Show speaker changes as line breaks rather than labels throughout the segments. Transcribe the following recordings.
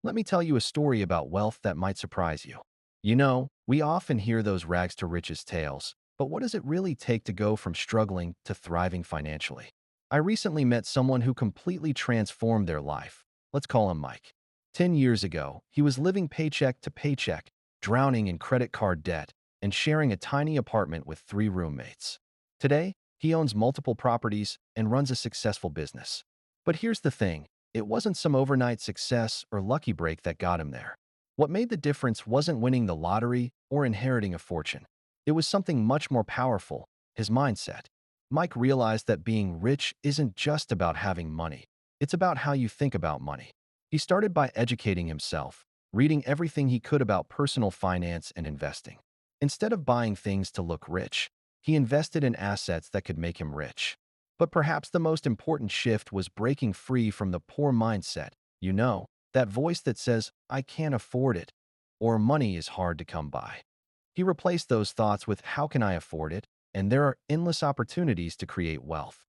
Let me tell you a story about wealth that might surprise you. We often hear those rags to riches tales, but what does it really take to go from struggling to thriving financially? I recently met someone who completely transformed their life. Let's call him Mike. 10 years ago, he was living paycheck to paycheck, drowning in credit card debt, and sharing a tiny apartment with three roommates. Today, he owns multiple properties and runs a successful business. But here's the thing. It wasn't some overnight success or lucky break that got him there. What made the difference wasn't winning the lottery or inheriting a fortune. It was something much more powerful, his mindset. Mike realized that being rich isn't just about having money. It's about how you think about money. He started by educating himself, reading everything he could about personal finance and investing. Instead of buying things to look rich, he invested in assets that could make him rich. But perhaps the most important shift was breaking free from the poor mindset. That voice that says, I can't afford it, or money is hard to come by. He replaced those thoughts with, how can I afford it? And there are endless opportunities to create wealth.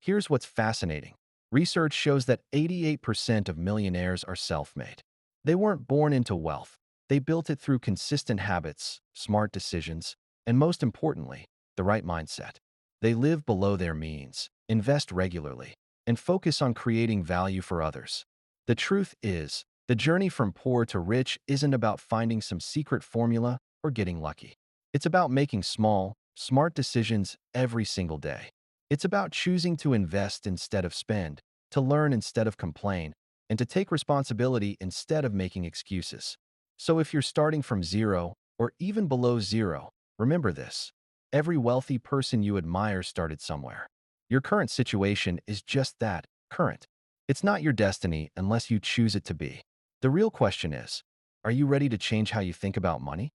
Here's what's fascinating. Research shows that 88% of millionaires are self-made. They weren't born into wealth. They built it through consistent habits, smart decisions, and most importantly, the right mindset. They live below their means, invest regularly, and focus on creating value for others. The truth is, the journey from poor to rich isn't about finding some secret formula or getting lucky. It's about making small, smart decisions every single day. It's about choosing to invest instead of spend, to learn instead of complain, and to take responsibility instead of making excuses. So if you're starting from zero or even below zero, remember this. Every wealthy person you admire started somewhere. Your current situation is just that, current. It's not your destiny unless you choose it to be. The real question is, are you ready to change how you think about money?